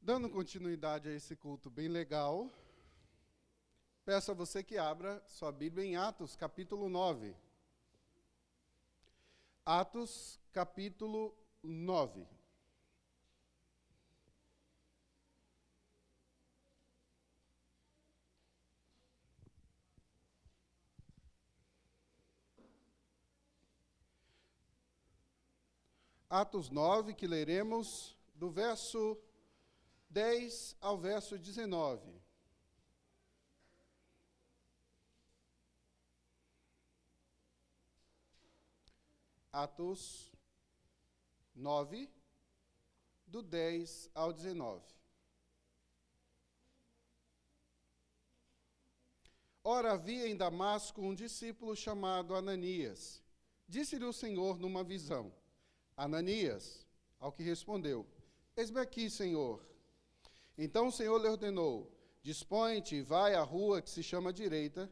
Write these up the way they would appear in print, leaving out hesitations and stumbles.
Dando continuidade a esse culto bem legal, peço a você que abra sua Bíblia em Atos, capítulo 9. Atos, capítulo 9. Atos 9, que leremos do verso 10 ao verso 19. Atos 9, do 10 ao 19. Ora, havia em Damasco um discípulo chamado Ananias. Disse-lhe o Senhor numa visão: Ananias, ao que respondeu: Eis-me aqui, Senhor. Então o Senhor lhe ordenou: Dispõe-te e vai à rua que se chama Direita,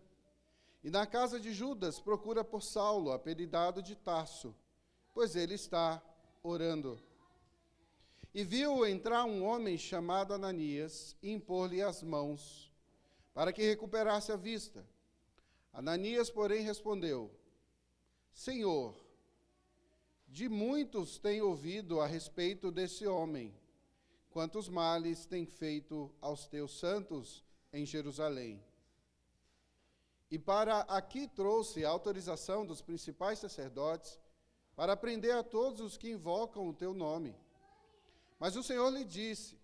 e na casa de Judas procura por Saulo, apelidado de Tarso, pois ele está orando. E viu entrar um homem chamado Ananias e impor-lhe as mãos, para que recuperasse a vista. Ananias, porém, respondeu: Senhor, de muitos tenho ouvido a respeito desse homem, quantos males tem feito aos teus santos em Jerusalém. E para aqui trouxe a autorização dos principais sacerdotes para prender a todos os que invocam o teu nome. Mas o Senhor lhe disse: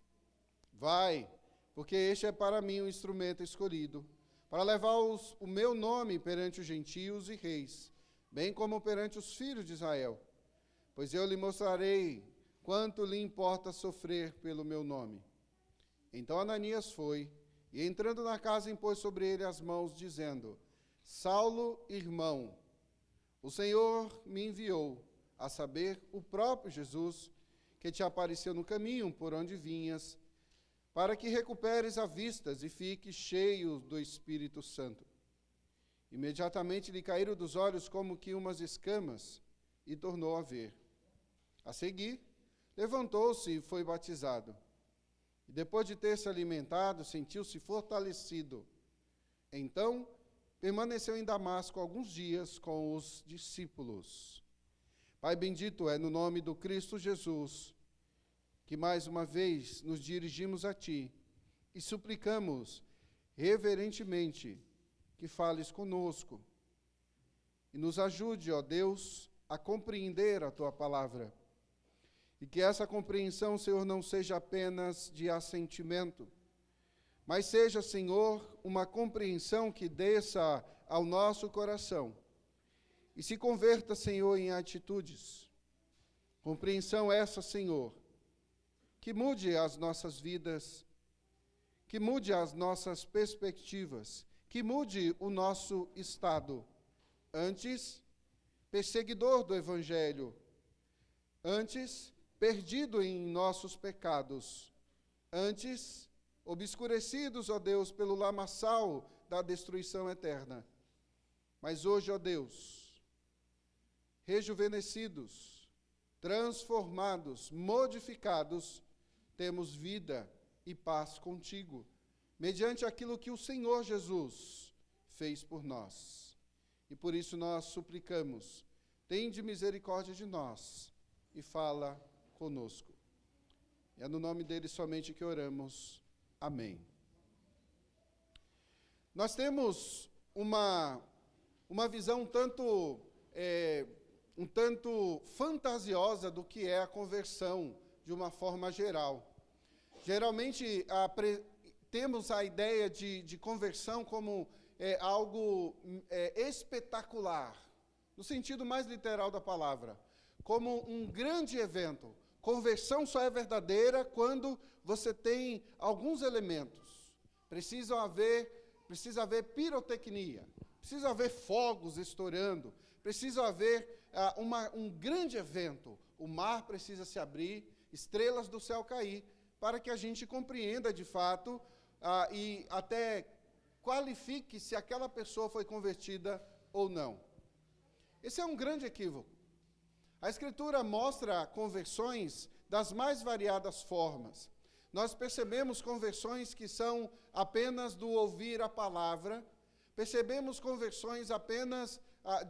Vai, porque este é para mim um instrumento escolhido, para levar o meu nome perante os gentios e reis, bem como perante os filhos de Israel. Pois eu lhe mostrarei quanto lhe importa sofrer pelo meu nome. Então Ananias foi, e entrando na casa impôs sobre ele as mãos, dizendo: Saulo, irmão, o Senhor me enviou, a saber, o próprio Jesus, que te apareceu no caminho por onde vinhas, para que recuperes a vista e fiques cheio do Espírito Santo. Imediatamente lhe caíram dos olhos como que umas escamas, e tornou a ver. A seguir, levantou-se e foi batizado. E depois de ter se alimentado, sentiu-se fortalecido. Então, permaneceu em Damasco alguns dias com os discípulos. Pai bendito, é no nome do Cristo Jesus que mais uma vez nos dirigimos a Ti e suplicamos reverentemente que fales conosco e nos ajude, ó Deus, a compreender a Tua palavra. E que essa compreensão, Senhor, não seja apenas de assentimento, mas seja, Senhor, uma compreensão que desça ao nosso coração e se converta, Senhor, em atitudes. Compreensão essa, Senhor, que mude as nossas vidas, que mude as nossas perspectivas, que mude o nosso estado. Antes, perseguidor do Evangelho. Antes, perdido em nossos pecados. Antes, obscurecidos, ó Deus, pelo lamaçal da destruição eterna. Mas hoje, ó Deus, rejuvenescidos, transformados, modificados, temos vida e paz contigo, mediante aquilo que o Senhor Jesus fez por nós. E por isso nós suplicamos: tende misericórdia de nós e fala conosco. E é no nome dele somente que oramos. Amém. Nós temos uma visão um tanto fantasiosa do que é a conversão, de uma forma geral. Geralmente, temos a ideia de conversão como algo espetacular, no sentido mais literal da palavra, como um grande evento. Conversão só é verdadeira quando você tem alguns elementos. Precisa haver pirotecnia, precisa haver fogos estourando, precisa haver um grande evento. O mar precisa se abrir, estrelas do céu cair, para que a gente compreenda de fato e até qualifique se aquela pessoa foi convertida ou não. Esse é um grande equívoco. A Escritura mostra conversões das mais variadas formas. Nós percebemos conversões que são apenas do ouvir a palavra, percebemos conversões apenas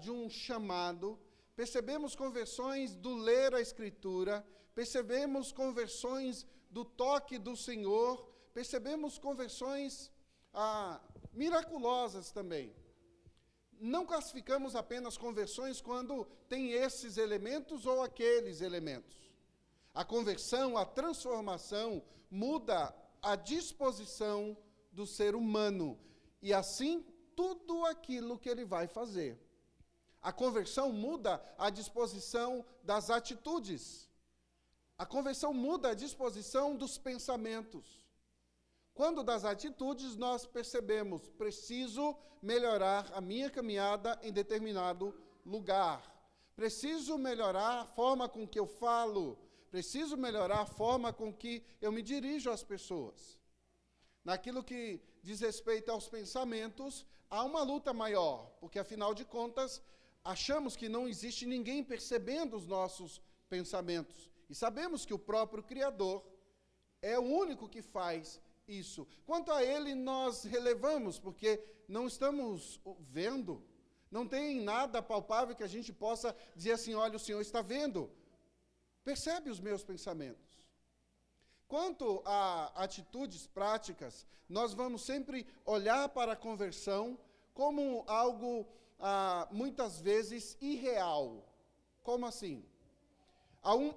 de um chamado, percebemos conversões do ler a Escritura, percebemos conversões do toque do Senhor, percebemos conversões miraculosas também. Não classificamos apenas conversões quando tem esses elementos ou aqueles elementos. A conversão, a transformação, muda a disposição do ser humano e, assim, tudo aquilo que ele vai fazer. A conversão muda a disposição das atitudes. A conversão muda a disposição dos pensamentos. Quando das atitudes nós percebemos, preciso melhorar a minha caminhada em determinado lugar. Preciso melhorar a forma com que eu falo. Preciso melhorar a forma com que eu me dirijo às pessoas. Naquilo que diz respeito aos pensamentos, há uma luta maior, porque, afinal de contas, achamos que não existe ninguém percebendo os nossos pensamentos. E sabemos que o próprio Criador é o único que faz isso. Quanto a ele, nós relevamos, porque não estamos vendo. Não tem nada palpável que a gente possa dizer assim, olha, o Senhor está vendo. Percebe os meus pensamentos. Quanto a atitudes práticas, nós vamos sempre olhar para a conversão como algo, muitas vezes, irreal. Como assim?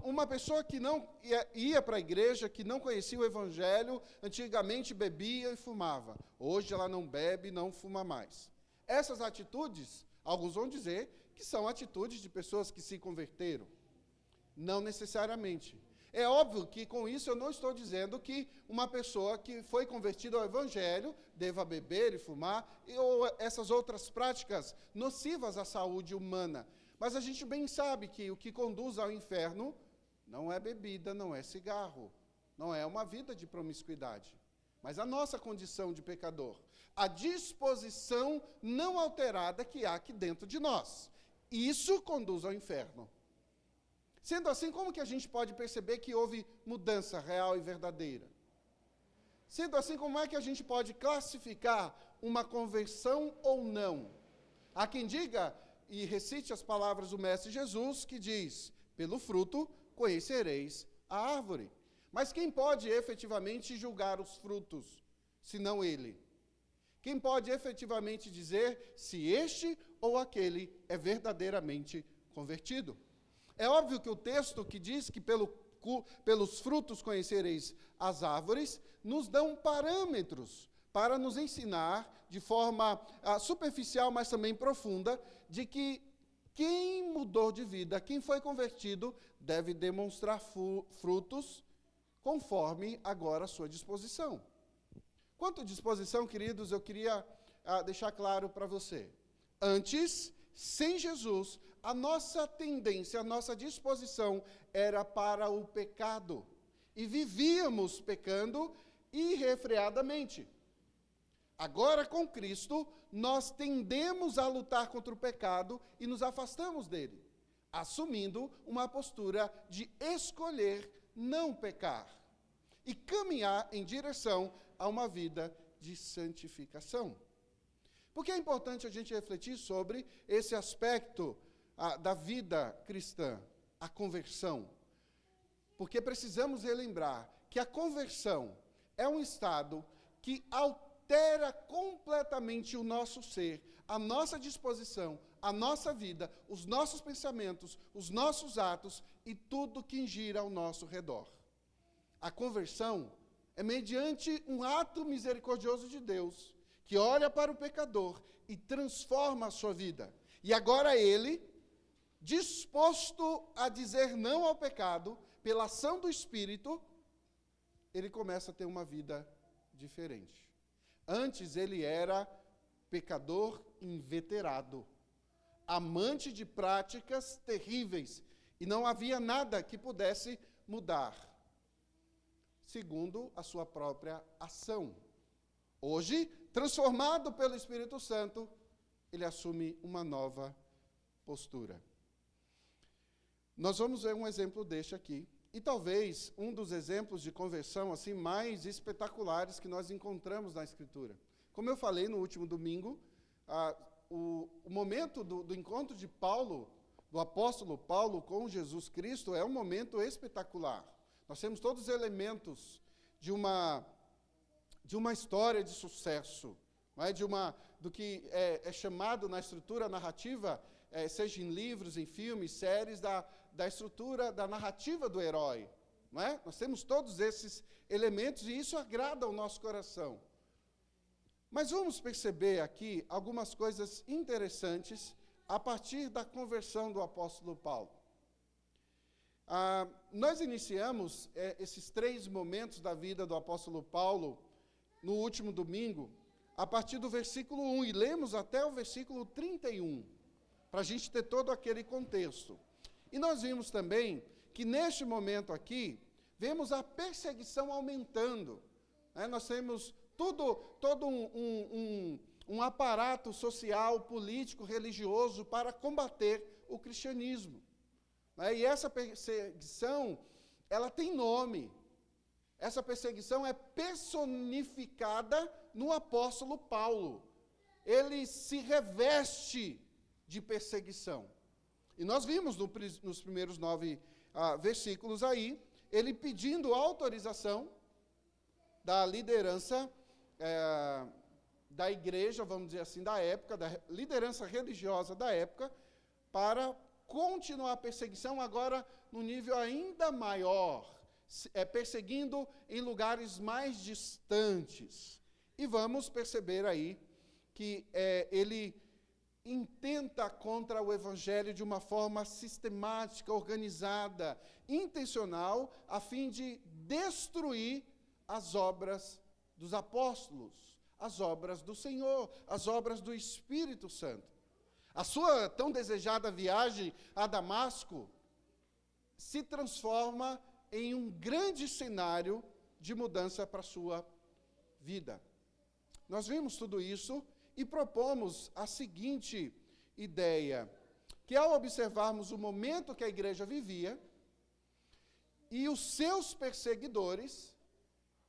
Uma pessoa que não ia para a igreja, que não conhecia o Evangelho, antigamente bebia e fumava. Hoje ela não bebe, não fuma mais. Essas atitudes, alguns vão dizer que são atitudes de pessoas que se converteram. Não necessariamente. É óbvio que com isso eu não estou dizendo que uma pessoa que foi convertida ao Evangelho deva beber e fumar, ou essas outras práticas nocivas à saúde humana. Mas a gente bem sabe que o que conduz ao inferno não é bebida, não é cigarro, não é uma vida de promiscuidade, mas a nossa condição de pecador, a disposição não alterada que há aqui dentro de nós. Isso conduz ao inferno. Sendo assim, como que a gente pode perceber que houve mudança real e verdadeira? Sendo assim, como é que a gente pode classificar uma conversão ou não? Há quem diga e recite as palavras do Mestre Jesus, que diz, pelo fruto conhecereis a árvore. Mas quem pode efetivamente julgar os frutos, senão ele? Quem pode efetivamente dizer se este ou aquele é verdadeiramente convertido? É óbvio que o texto que diz que pelos frutos conhecereis as árvores, nos dão parâmetros para nos ensinar de forma superficial, mas também profunda, de que quem mudou de vida, quem foi convertido, deve demonstrar frutos conforme agora a sua disposição. Quanto à disposição, queridos, eu queria deixar claro para você. Antes, sem Jesus, a nossa tendência, a nossa disposição era para o pecado. E vivíamos pecando irrefreadamente. Agora, com Cristo, nós tendemos a lutar contra o pecado e nos afastamos dele, assumindo uma postura de escolher não pecar e caminhar em direção a uma vida de santificação. Porque é importante a gente refletir sobre esse aspecto da vida cristã, a conversão. Porque precisamos relembrar que a conversão é um estado que altera completamente o nosso ser, a nossa disposição, a nossa vida, os nossos pensamentos, os nossos atos e tudo que gira ao nosso redor. A conversão é mediante um ato misericordioso de Deus, que olha para o pecador e transforma a sua vida. E agora ele, disposto a dizer não ao pecado, pela ação do Espírito, ele começa a ter uma vida diferente. Antes ele era pecador inveterado, amante de práticas terríveis, e não havia nada que pudesse mudar, segundo a sua própria ação. Hoje, transformado pelo Espírito Santo, ele assume uma nova postura. Nós vamos ver um exemplo deste aqui, E talvez um dos exemplos de conversão assim mais espetaculares que nós encontramos na Escritura. Como eu falei no último domingo, o momento do encontro de Paulo, do apóstolo Paulo com Jesus Cristo, é um momento espetacular. Nós temos todos os elementos de uma história de sucesso, não é? Do que é chamado na estrutura narrativa, seja em livros, em filmes, séries, da estrutura da narrativa do herói. Não é? Nós temos todos esses elementos e isso agrada ao nosso coração. Mas vamos perceber aqui algumas coisas interessantes a partir da conversão do apóstolo Paulo. Nós iniciamos esses 3 momentos da vida do apóstolo Paulo no último domingo, a partir do versículo 1, e lemos até o versículo 31, para a gente ter todo aquele contexto. E nós vimos também que neste momento aqui, vemos a perseguição aumentando. Né? Nós temos todo um aparato social, político, religioso para combater o cristianismo. Né? E essa perseguição, ela tem nome. Essa perseguição é personificada no apóstolo Paulo. Ele se reveste de perseguição. E nós vimos nos primeiros 9 versículos aí, ele pedindo autorização da liderança da igreja, vamos dizer assim, da época, da liderança religiosa da época, para continuar a perseguição agora num nível ainda maior, perseguindo em lugares mais distantes. E vamos perceber aí que ele intenta contra o evangelho de uma forma sistemática, organizada, intencional, a fim de destruir as obras dos apóstolos, as obras do Senhor, as obras do Espírito Santo. A sua tão desejada viagem a Damasco se transforma em um grande cenário de mudança para a sua vida. Nós vimos tudo isso e propomos a seguinte ideia, que ao observarmos o momento que a igreja vivia e os seus perseguidores,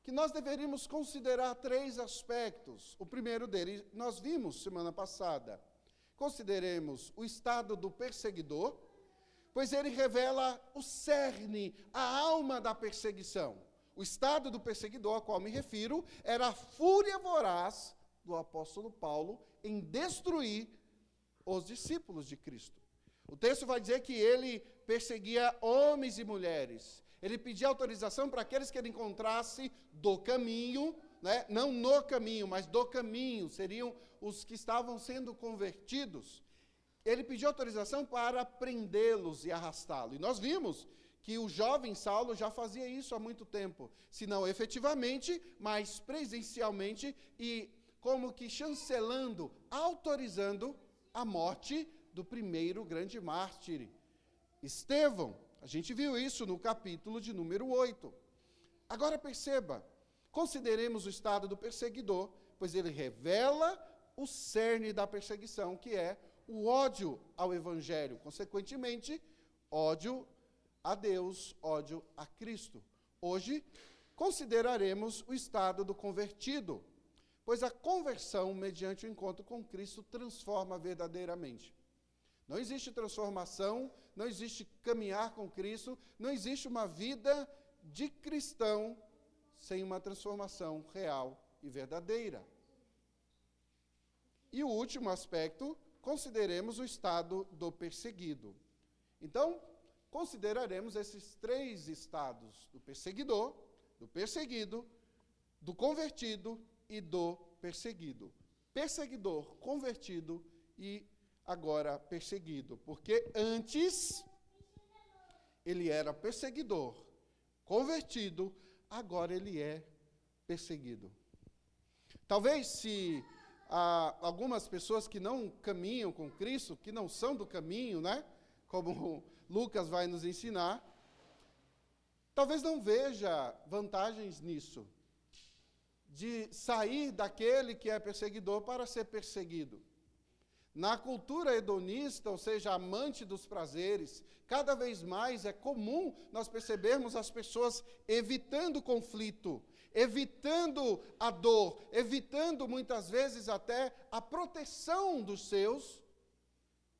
que nós deveríamos considerar 3 aspectos. O primeiro deles, nós vimos semana passada. Consideremos o estado do perseguidor, pois ele revela o cerne, a alma da perseguição. O estado do perseguidor, a qual me refiro, era a fúria voraz do apóstolo Paulo em destruir os discípulos de Cristo. O texto vai dizer que ele perseguia homens e mulheres. Ele pedia autorização para aqueles que ele encontrasse do caminho, né? Não no caminho, mas do caminho, seriam os que estavam sendo convertidos. Ele pediu autorização para prendê-los e arrastá-los. E nós vimos que o jovem Saulo já fazia isso há muito tempo, se não efetivamente, mas presencialmente e como que chancelando, autorizando a morte do primeiro grande mártir, Estevão. A gente viu isso no capítulo de número 8. Agora perceba, consideremos o estado do perseguidor, pois ele revela o cerne da perseguição, que é o ódio ao evangelho, consequentemente, ódio a Deus, ódio a Cristo. Hoje, consideraremos o estado do convertido, pois a conversão, mediante o encontro com Cristo, transforma verdadeiramente. Não existe transformação, não existe caminhar com Cristo, não existe uma vida de cristão sem uma transformação real e verdadeira. E o último aspecto, consideremos o estado do perseguido. Então, consideraremos esses 3 estados, do perseguidor, do perseguido, do convertido e do perseguido. Perseguidor, convertido e agora perseguido. Porque antes ele era perseguidor, convertido, agora ele é perseguido. Talvez se algumas pessoas que não caminham com Cristo, que não são do caminho, né? Como Lucas vai nos ensinar, talvez não veja vantagens nisso, de sair daquele que é perseguidor para ser perseguido. Na cultura hedonista, ou seja, amante dos prazeres, cada vez mais é comum nós percebermos as pessoas evitando o conflito, evitando a dor, evitando muitas vezes até a proteção dos seus,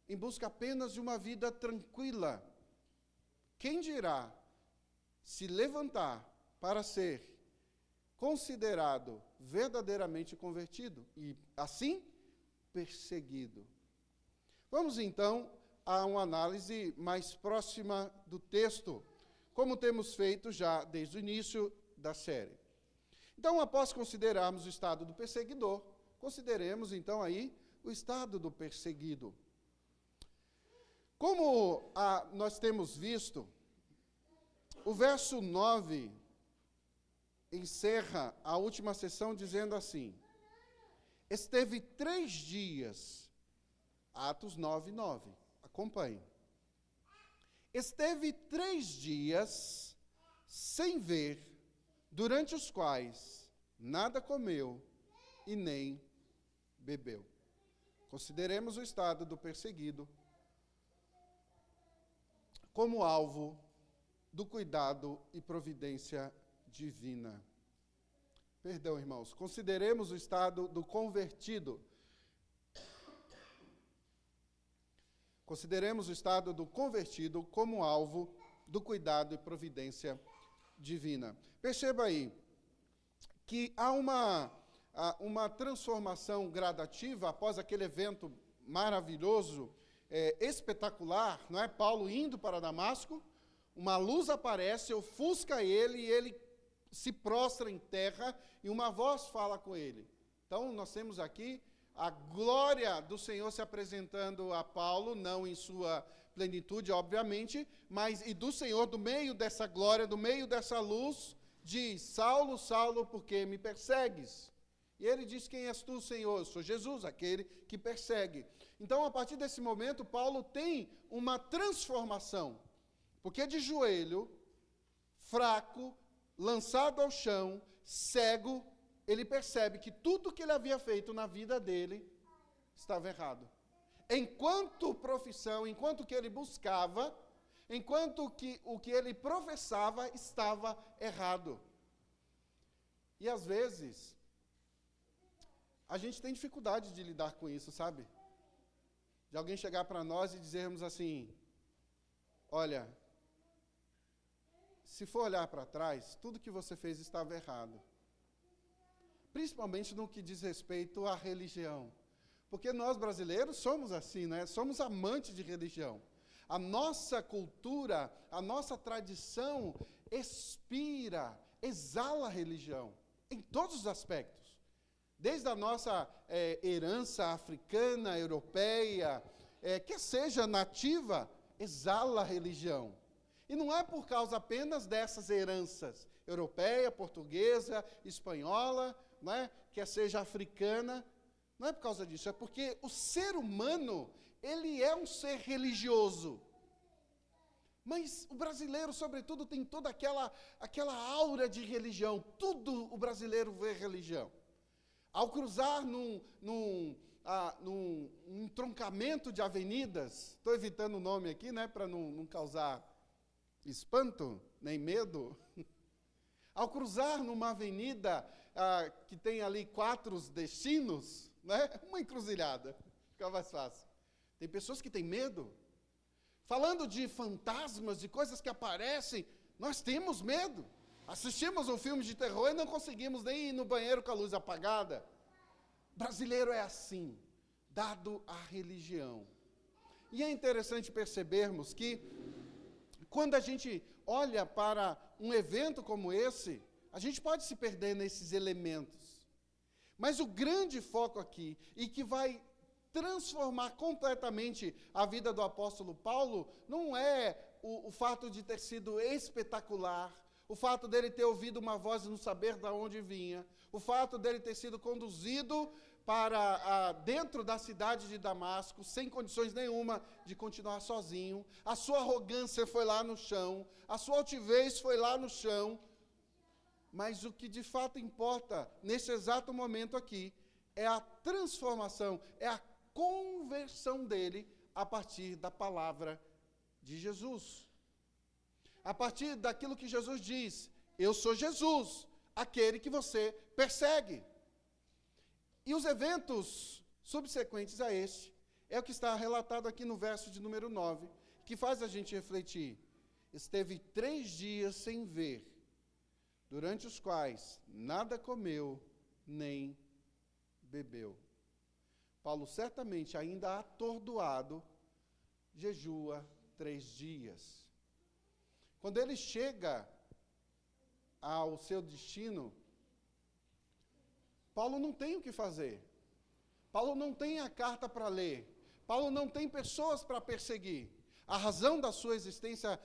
em busca apenas de uma vida tranquila. Quem dirá se levantar para ser considerado verdadeiramente convertido e, assim, perseguido? Vamos, então, a uma análise mais próxima do texto, como temos feito já desde o início da série. Então, após considerarmos o estado do perseguidor, consideremos, então, aí o estado do perseguido. Como nós temos visto, o verso 9 encerra a última sessão dizendo assim: esteve 3 dias, Atos 9:9, acompanhe. Esteve 3 dias sem ver, durante os quais nada comeu e nem bebeu. Consideremos o estado do perseguido como alvo do cuidado e providência divina. Perdão, irmãos. Consideremos o estado do convertido. Consideremos o estado do convertido como alvo do cuidado e providência divina. Perceba aí que há uma transformação gradativa após aquele evento maravilhoso, espetacular, não é? Paulo indo para Damasco, uma luz aparece, ofusca ele e ele se prostra em terra e uma voz fala com ele. Então, nós temos aqui a glória do Senhor se apresentando a Paulo, não em sua plenitude, obviamente, mas e do Senhor, do meio dessa glória, do meio dessa luz, diz: Saulo, Saulo, por que me persegues? E ele diz: quem és tu, Senhor? Eu sou Jesus, aquele que persegue. Então, a partir desse momento, Paulo tem uma transformação, porque de joelho, fraco, lançado ao chão, cego, ele percebe que tudo que ele havia feito na vida dele estava errado. Enquanto profissão, enquanto que ele buscava, enquanto que o que ele professava estava errado. E às vezes, a gente tem dificuldade de lidar com isso, sabe? De alguém chegar para nós e dizermos assim: olha, se for olhar para trás, tudo que você fez estava errado. Principalmente no que diz respeito à religião. Porque nós brasileiros somos assim, né? Somos amantes de religião. A nossa cultura, a nossa tradição expira, exala a religião, em todos os aspectos. Desde a nossa herança africana, europeia, que seja nativa, exala a religião. E não é por causa apenas dessas heranças, europeia, portuguesa, espanhola, não é? Quer seja africana, não é por causa disso, é porque o ser humano, ele é um ser religioso. Mas o brasileiro, sobretudo, tem toda aquela aura de religião, tudo o brasileiro vê religião. Ao cruzar num entroncamento de avenidas, estou evitando o nome aqui, né, para não causar espanto, nem medo. Ao cruzar numa avenida que tem ali 4 destinos, né, uma encruzilhada, fica mais fácil. Tem pessoas que têm medo. Falando de fantasmas, de coisas que aparecem, nós temos medo. Assistimos um filme de terror e não conseguimos nem ir no banheiro com a luz apagada. Brasileiro é assim, dado à religião. E é interessante percebermos que, quando a gente olha para um evento como esse, a gente pode se perder nesses elementos. Mas o grande foco aqui, e que vai transformar completamente a vida do apóstolo Paulo, não é o fato de ter sido espetacular, o fato dele ter ouvido uma voz e não saber de onde vinha, o fato dele ter sido conduzido para dentro da cidade de Damasco, sem condições nenhuma de continuar sozinho, a sua arrogância foi lá no chão, a sua altivez foi lá no chão, mas o que de fato importa, nesse exato momento aqui, é a transformação, é a conversão dele a partir da palavra de Jesus. A partir daquilo que Jesus diz: eu sou Jesus, aquele que você persegue. E os eventos subsequentes a este é o que está relatado aqui no verso de número 9, que faz a gente refletir. Esteve 3 dias sem ver, durante os quais nada comeu nem bebeu. Paulo, certamente ainda atordoado, jejua 3 dias. Quando ele chega ao seu destino, Paulo não tem o que fazer. Paulo não tem a carta para ler. Paulo não tem pessoas para perseguir. A razão da sua existência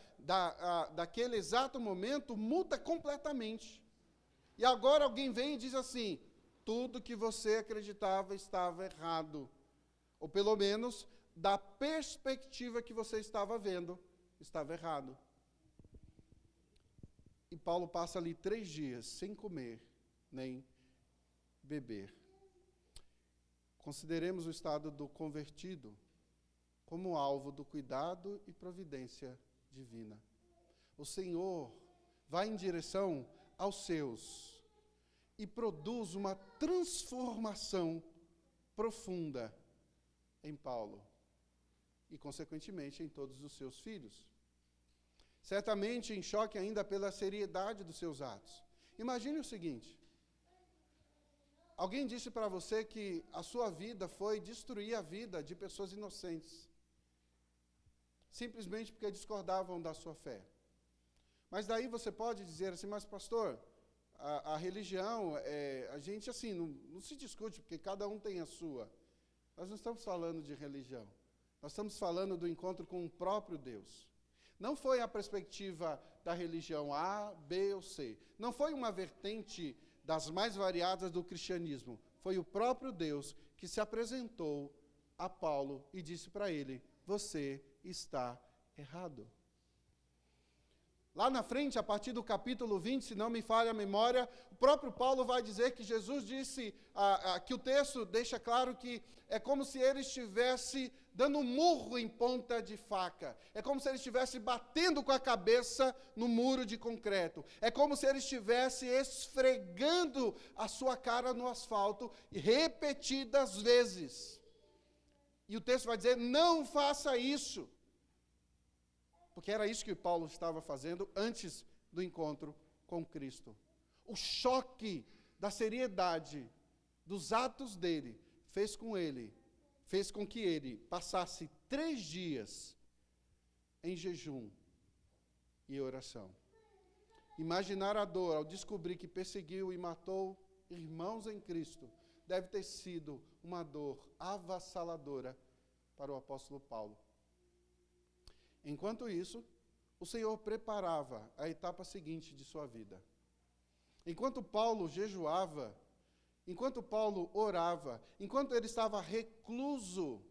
daquele exato momento muda completamente. E agora alguém vem e diz assim: tudo que você acreditava estava errado. Ou pelo menos, da perspectiva que você estava vendo, estava errado. E Paulo passa ali 3 dias sem comer nem beber. Consideremos o estado do convertido como alvo do cuidado e providência divina. O Senhor vai em direção aos seus e produz uma transformação profunda em Paulo e, consequentemente, em todos os seus filhos. Certamente em choque ainda pela seriedade dos seus atos. Imagine o seguinte: alguém disse para você que a sua vida foi destruir a vida de pessoas inocentes, simplesmente porque discordavam da sua fé. Mas daí você pode dizer assim: mas pastor, a religião, a gente assim, não se discute, porque cada um tem a sua. Nós não estamos falando de religião, nós estamos falando do encontro com o próprio Deus. Não foi a perspectiva da religião A, B ou C. Não foi uma vertente das mais variadas do cristianismo. Foi o próprio Deus que se apresentou a Paulo e disse para ele: você está errado. Lá na frente, a partir do capítulo 20, se não me falha a memória, o próprio Paulo vai dizer que Jesus disse, que o texto deixa claro que é como se ele estivesse dando um murro em ponta de faca. É como se ele estivesse batendo com a cabeça no muro de concreto. É como se ele estivesse esfregando a sua cara no asfalto repetidas vezes. E o texto vai dizer: não faça isso. Porque era isso que Paulo estava fazendo antes do encontro com Cristo. O choque da seriedade dos atos dele fez com que ele passasse 3 dias em jejum e oração. Imaginar a dor ao descobrir que perseguiu e matou irmãos em Cristo deve ter sido uma dor avassaladora para o apóstolo Paulo. Enquanto isso, o Senhor preparava a etapa seguinte de sua vida. Enquanto Paulo jejuava, enquanto Paulo orava, enquanto ele estava recluso,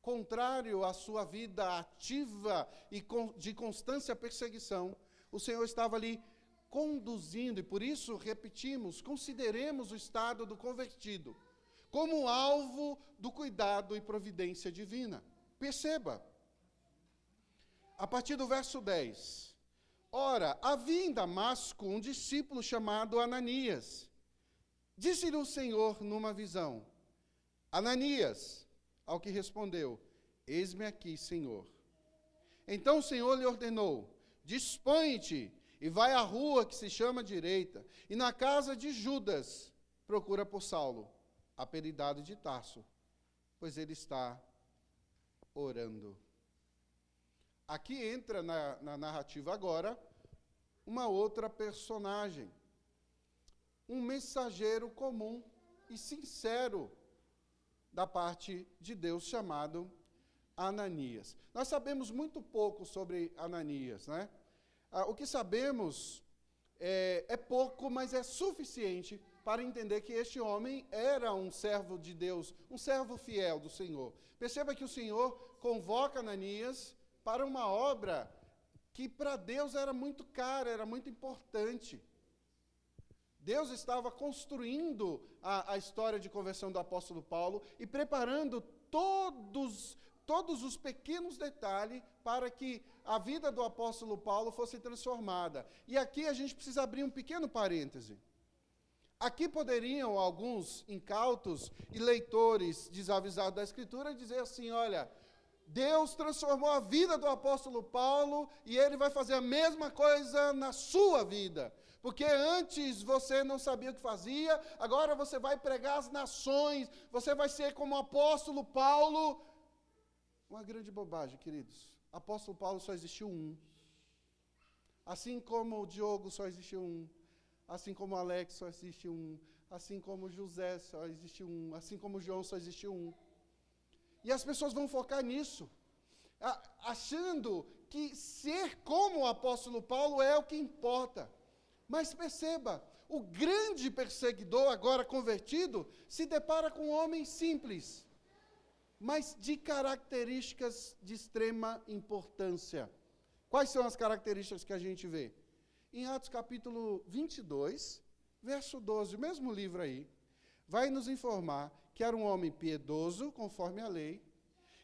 contrário à sua vida ativa e de constância perseguição, o Senhor estava ali conduzindo, e por isso, repetimos, consideremos o estado do convertido como alvo do cuidado e providência divina. Perceba, a partir do verso 10. Ora, havia em Damasco um discípulo chamado Ananias. Disse-lhe o Senhor numa visão: Ananias, ao que respondeu: eis-me aqui, Senhor. Então o Senhor lhe ordenou: dispõe-te e vai à rua que se chama Direita, e na casa de Judas procura por Saulo, apelidado de Tarso, pois ele está orando. Aqui entra na narrativa agora uma outra personagem, um mensageiro comum e sincero da parte de Deus, chamado Ananias. Nós sabemos muito pouco sobre Ananias, né? O que sabemos é pouco, mas é suficiente para entender que este homem era um servo de Deus, um servo fiel do Senhor. Perceba que o Senhor convoca Ananias para uma obra que para Deus era muito cara, era muito importante. Deus estava construindo a história de conversão do apóstolo Paulo e preparando todos os pequenos detalhes para que a vida do apóstolo Paulo fosse transformada. E aqui a gente precisa abrir um pequeno parêntese. Aqui poderiam alguns incautos e leitores desavisados da Escritura dizer assim, olha, Deus transformou a vida do apóstolo Paulo e ele vai fazer a mesma coisa na sua vida. Porque antes você não sabia o que fazia, agora você vai pregar às nações, você vai ser como o apóstolo Paulo. Uma grande bobagem, queridos. Apóstolo Paulo só existiu um. Assim como o Diogo só existiu um. Assim como o Alex só existe um. Assim como o José só existe um. Assim como o João só existe um. E as pessoas vão focar nisso, achando que ser como o apóstolo Paulo é o que importa. Mas perceba, o grande perseguidor, agora convertido, se depara com um homem simples, mas de características de extrema importância. Quais são as características que a gente vê? Em Atos capítulo 22, verso 12, o mesmo livro aí, vai nos informar que era um homem piedoso, conforme a lei,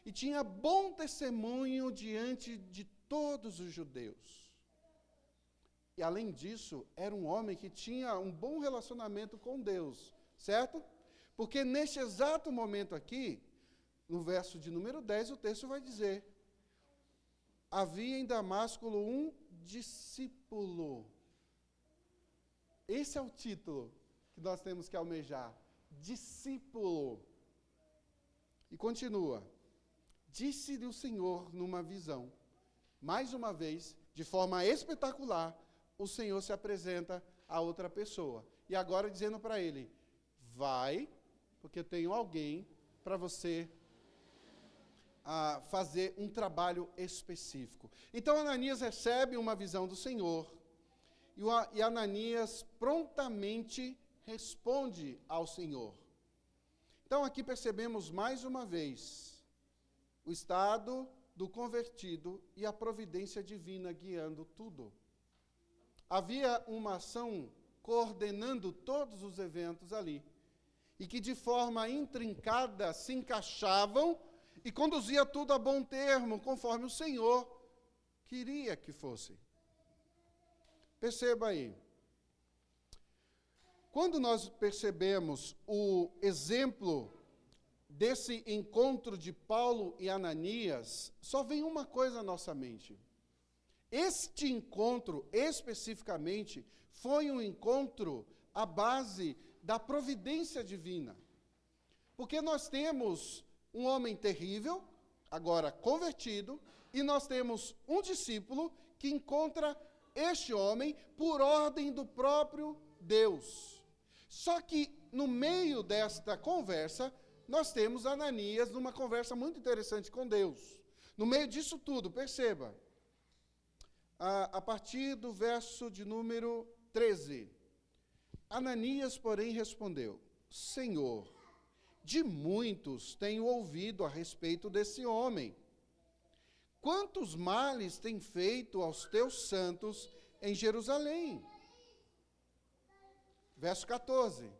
e tinha bom testemunho diante de todos os judeus. E, além disso, era um homem que tinha um bom relacionamento com Deus, certo? Porque neste exato momento aqui, no verso de número 10, o texto vai dizer, havia em Damasco um discípulo. Esse é o título que nós temos que almejar. Discípulo. E continua. Disse-lhe o Senhor numa visão. Mais uma vez, de forma espetacular, o Senhor se apresenta a outra pessoa. E agora dizendo para ele, vai, porque eu tenho alguém para você fazer um trabalho específico. Então Ananias recebe uma visão do Senhor, e Ananias prontamente responde ao Senhor. Então aqui percebemos mais uma vez o estado do convertido e a providência divina guiando tudo. Havia uma ação coordenando todos os eventos ali, e que de forma intrincada se encaixavam e conduzia tudo a bom termo, conforme o Senhor queria que fosse. Perceba aí. Quando nós percebemos o exemplo desse encontro de Paulo e Ananias, só vem uma coisa à nossa mente. Este encontro, especificamente, foi um encontro à base da providência divina. Porque nós temos um homem terrível, agora convertido, e nós temos um discípulo que encontra este homem por ordem do próprio Deus. Só que, no meio desta conversa, nós temos Ananias numa conversa muito interessante com Deus. No meio disso tudo, perceba, a partir do verso de número 13. Ananias, porém, respondeu, Senhor, de muitos tenho ouvido a respeito desse homem. Quantos males tem feito aos teus santos em Jerusalém? Verso 14.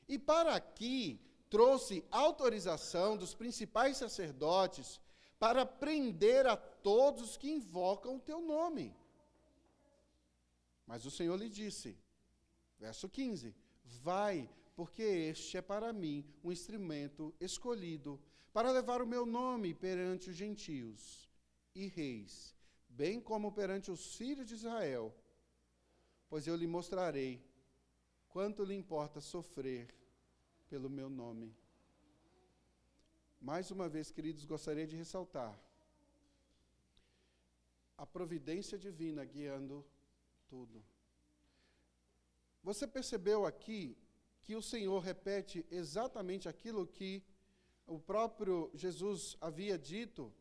E para aqui trouxe autorização dos principais sacerdotes para prender a todos que invocam o teu nome. Mas o Senhor lhe disse, verso 15, vai, porque este é para mim um instrumento escolhido para levar o meu nome perante os gentios e reis, bem como perante os filhos de Israel, pois eu lhe mostrarei quanto lhe importa sofrer pelo meu nome. Mais uma vez, queridos, gostaria de ressaltar a providência divina guiando tudo. Você percebeu aqui que o Senhor repete exatamente aquilo que o próprio Jesus havia dito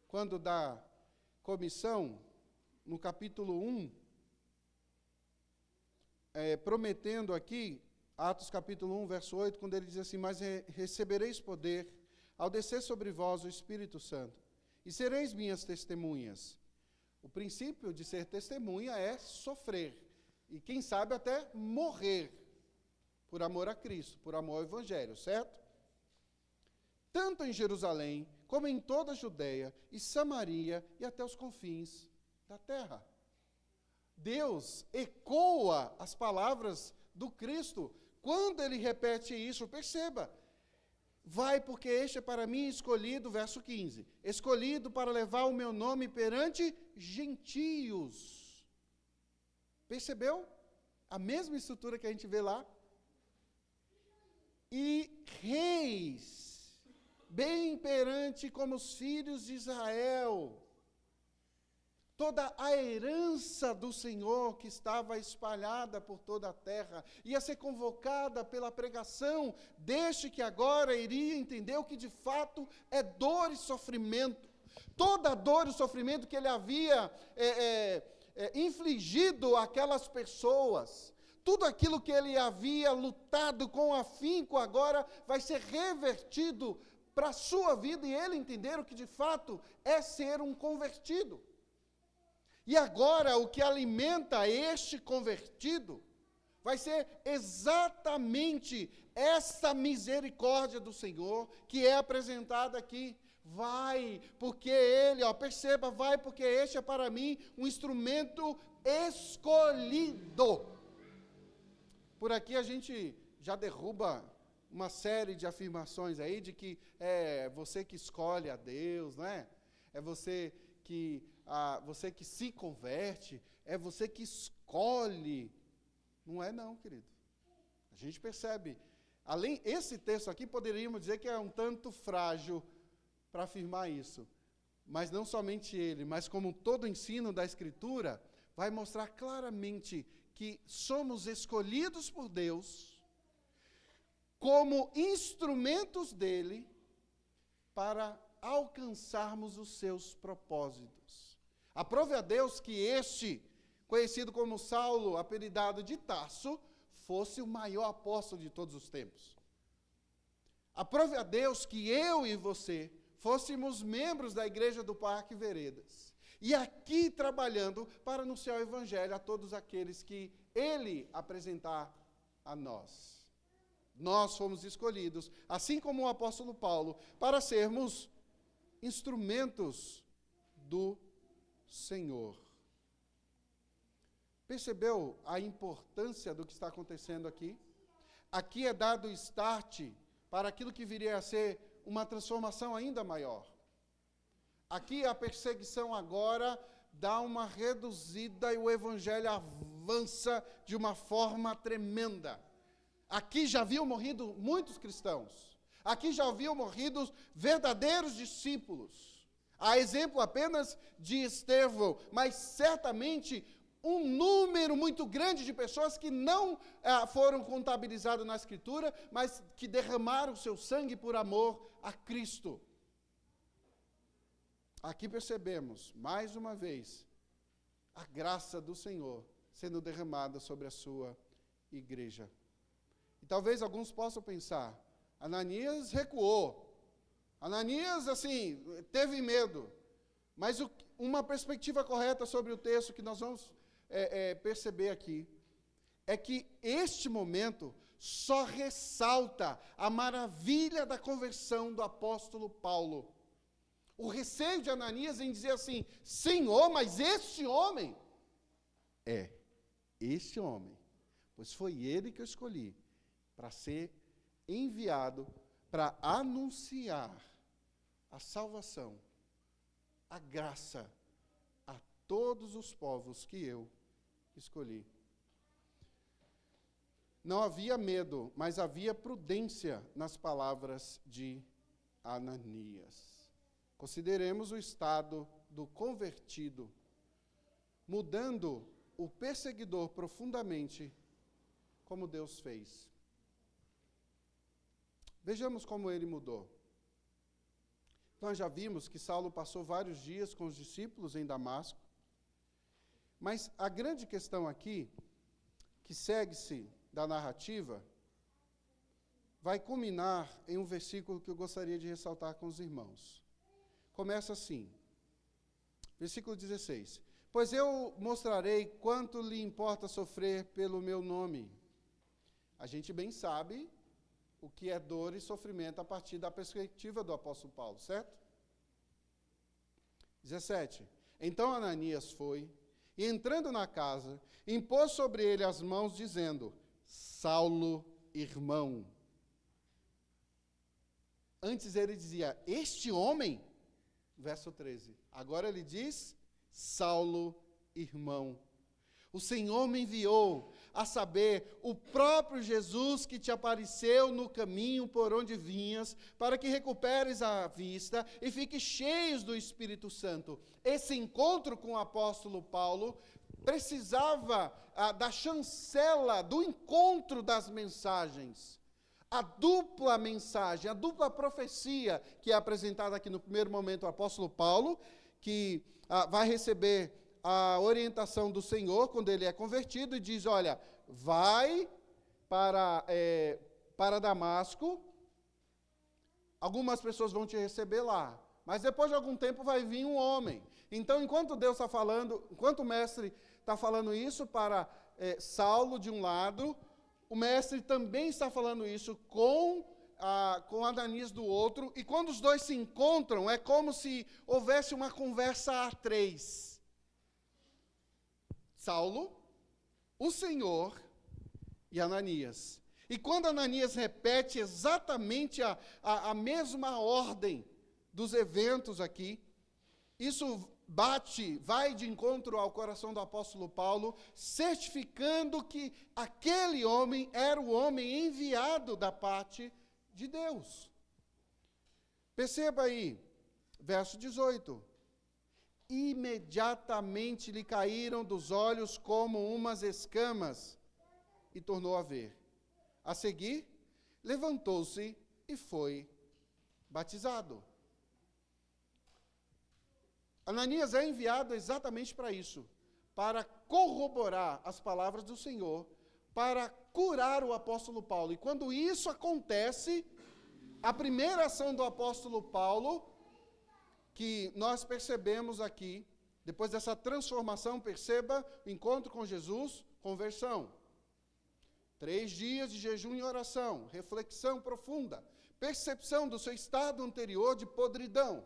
quando da comissão, no capítulo 1, prometendo aqui, Atos capítulo 1, verso 8, quando ele diz assim, mas recebereis poder ao descer sobre vós o Espírito Santo, e sereis minhas testemunhas. O princípio de ser testemunha é sofrer, e quem sabe até morrer por amor a Cristo, por amor ao Evangelho, certo? Tanto em Jerusalém, como em toda a Judéia e Samaria e até os confins da terra. Deus ecoa as palavras do Cristo quando ele repete isso. Perceba, vai porque este é para mim escolhido, verso 15, escolhido para levar o meu nome perante gentios. Percebeu? A mesma estrutura que a gente vê lá. E reis, bem perante como os filhos de Israel. Toda a herança do Senhor que estava espalhada por toda a terra, ia ser convocada pela pregação deste que agora iria entender o que de fato é dor e sofrimento. Toda a dor e sofrimento que ele havia infligido àquelas pessoas, tudo aquilo que ele havia lutado com afinco, agora vai ser revertido para a sua vida e ele entender o que de fato é ser um convertido. E agora o que alimenta este convertido vai ser exatamente essa misericórdia do Senhor que é apresentada aqui. Vai, porque ele, perceba, vai, porque este é para mim um instrumento escolhido. Por aqui a gente já derruba uma série de afirmações aí de que é você que escolhe a Deus, não é? É você que se converte, é você que escolhe. Não é não, querido. A gente percebe. Esse texto aqui poderíamos dizer que é um tanto frágil para afirmar isso. Mas não somente ele, mas como todo o ensino da Escritura, vai mostrar claramente que somos escolhidos por Deus como instrumentos dele para alcançarmos os seus propósitos. Aprove a Deus que este, conhecido como Saulo, apelidado de Tarso, fosse o maior apóstolo de todos os tempos. Aprove a Deus que eu e você fôssemos membros da igreja do Parque Veredas. E aqui trabalhando para anunciar o Evangelho a todos aqueles que ele apresentar a nós. Nós fomos escolhidos, assim como o apóstolo Paulo, para sermos instrumentos do Senhor. Percebeu a importância do que está acontecendo aqui? Aqui é dado o start para aquilo que viria a ser uma transformação ainda maior. Aqui a perseguição agora dá uma reduzida e o evangelho avança de uma forma tremenda. Aqui já haviam morrido muitos cristãos. Aqui já haviam morrido verdadeiros discípulos. A exemplo apenas de Estevão, mas certamente um número muito grande de pessoas que não foram contabilizadas na Escritura, mas que derramaram seu sangue por amor a Cristo. Aqui percebemos, mais uma vez, a graça do Senhor sendo derramada sobre a sua igreja. E talvez alguns possam pensar, Ananias recuou. Ananias, teve medo. Mas uma perspectiva correta sobre o texto que nós vamos perceber aqui é que este momento só ressalta a maravilha da conversão do apóstolo Paulo. O receio de Ananias em dizer assim, Senhor, mas este homem? Este homem, pois foi ele que eu escolhi para ser enviado para anunciar a salvação, a graça a todos os povos que eu escolhi. Não havia medo, mas havia prudência nas palavras de Ananias. Consideremos o estado do convertido, mudando o perseguidor profundamente, como Deus fez. Vejamos como ele mudou. Nós já vimos que Saulo passou vários dias com os discípulos em Damasco, mas a grande questão aqui, que segue-se da narrativa, vai culminar em um versículo que eu gostaria de ressaltar com os irmãos. Começa assim, versículo 16. Pois eu mostrarei quanto lhe importa sofrer pelo meu nome. A gente bem sabe o que é dor e sofrimento a partir da perspectiva do apóstolo Paulo, certo? 17. Então Ananias foi, e entrando na casa, impôs sobre ele as mãos, dizendo: Saulo, irmão. Antes ele dizia, este homem, verso 13. Agora ele diz, Saulo, irmão. O Senhor me enviou, a saber, o próprio Jesus que te apareceu no caminho por onde vinhas, para que recuperes a vista e fiques cheios do Espírito Santo. Esse encontro com o apóstolo Paulo precisava da chancela, do encontro das mensagens. A dupla mensagem, a dupla profecia que é apresentada aqui no primeiro momento o apóstolo Paulo, que vai receber a orientação do Senhor quando ele é convertido e diz, olha, vai para Damasco, algumas pessoas vão te receber lá, mas depois de algum tempo vai vir um homem. Então, enquanto Deus está falando, enquanto o mestre está falando isso para Saulo de um lado, o mestre também está falando isso com Ananias do outro, e quando os dois se encontram, é como se houvesse uma conversa a três. Saulo, o Senhor e Ananias. E quando Ananias repete exatamente a mesma ordem dos eventos aqui, isso vai de encontro ao coração do apóstolo Paulo, certificando que aquele homem era o homem enviado da parte de Deus. Perceba aí, verso 18. Imediatamente lhe caíram dos olhos como umas escamas, e tornou a ver. A seguir, levantou-se e foi batizado. Ananias é enviado exatamente para isso, para corroborar as palavras do Senhor, para curar o apóstolo Paulo. E quando isso acontece, a primeira ação do apóstolo Paulo, que nós percebemos aqui, depois dessa transformação, perceba, encontro com Jesus, conversão. 3 dias de jejum e oração, reflexão profunda, percepção do seu estado anterior de podridão.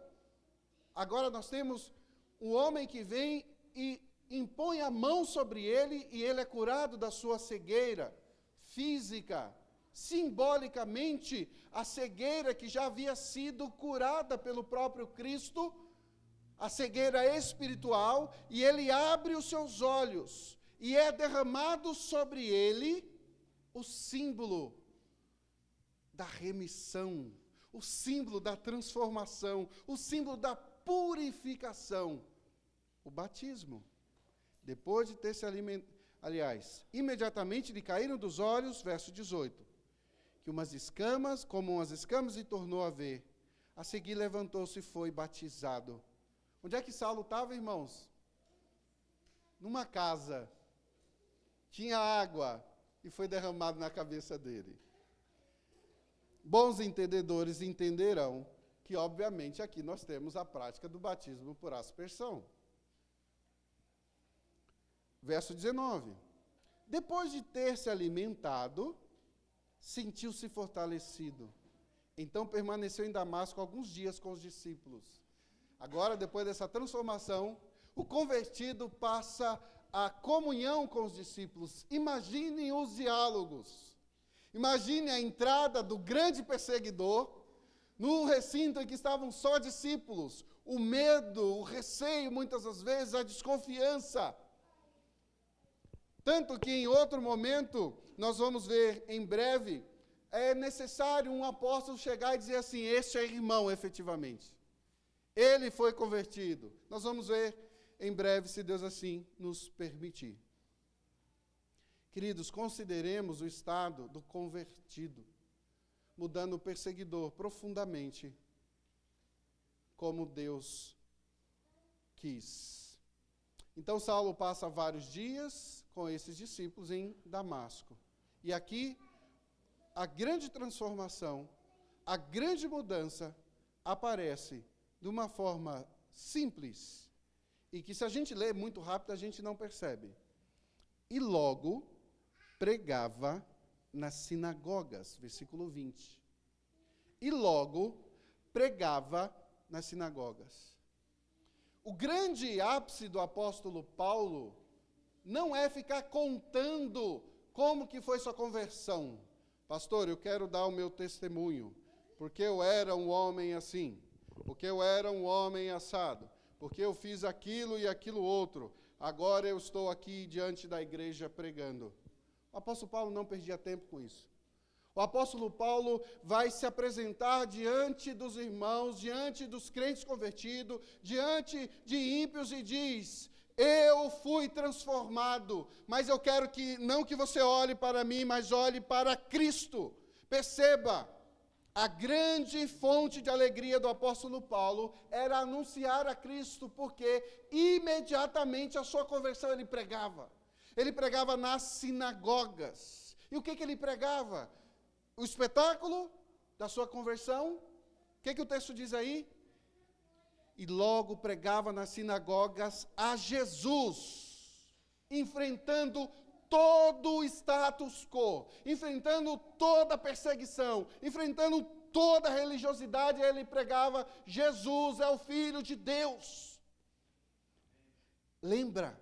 Agora nós temos um homem que vem e impõe a mão sobre ele e ele é curado da sua cegueira física. Simbolicamente, a cegueira que já havia sido curada pelo próprio Cristo, a cegueira espiritual, e ele abre os seus olhos, e é derramado sobre ele o símbolo da remissão, o símbolo da transformação, o símbolo da purificação, o batismo. Depois de ter se alimentado, imediatamente lhe caíram dos olhos, verso 18, que como umas escamas, e tornou a ver. A seguir levantou-se e foi batizado. Onde é que Saulo estava, irmãos? Numa casa. Tinha água e foi derramado na cabeça dele. Bons entendedores entenderão que, obviamente, aqui nós temos a prática do batismo por aspersão. Verso 19. Depois de ter se alimentado, sentiu-se fortalecido. Então permaneceu em Damasco alguns dias com os discípulos. Agora, depois dessa transformação, o convertido passa a comunhão com os discípulos. Imaginem os diálogos. Imagine a entrada do grande perseguidor no recinto em que estavam só discípulos. O medo, o receio, muitas das vezes, a desconfiança. Tanto que em outro momento, nós vamos ver em breve, é necessário um apóstolo chegar e dizer assim, este é irmão efetivamente. Ele foi convertido. Nós vamos ver em breve, se Deus assim nos permitir. Queridos, consideremos o estado do convertido, mudando o perseguidor profundamente, como Deus quis. Então, Saulo passa vários dias com esses discípulos em Damasco. E aqui, a grande transformação, a grande mudança aparece de uma forma simples, e que se a gente lê muito rápido, a gente não percebe. E logo pregava nas sinagogas, versículo 20. E logo pregava nas sinagogas. O grande ápice do apóstolo Paulo não é ficar contando como que foi sua conversão. Pastor, eu quero dar o meu testemunho, porque eu era um homem assim, porque eu era um homem assado, porque eu fiz aquilo e aquilo outro, agora eu estou aqui diante da igreja pregando. O apóstolo Paulo não perdia tempo com isso. O apóstolo Paulo vai se apresentar diante dos irmãos, diante dos crentes convertidos, diante de ímpios e diz: eu fui transformado, mas eu quero que, não que você olhe para mim, mas olhe para Cristo. Perceba, a grande fonte de alegria do apóstolo Paulo era anunciar a Cristo, porque imediatamente a sua conversão ele pregava. Ele pregava nas sinagogas. E o que ele pregava? O espetáculo da sua conversão. O que o texto diz aí? E logo pregava nas sinagogas a Jesus, enfrentando todo o status quo, enfrentando toda a perseguição, enfrentando toda a religiosidade, ele pregava: Jesus é o Filho de Deus. Lembra,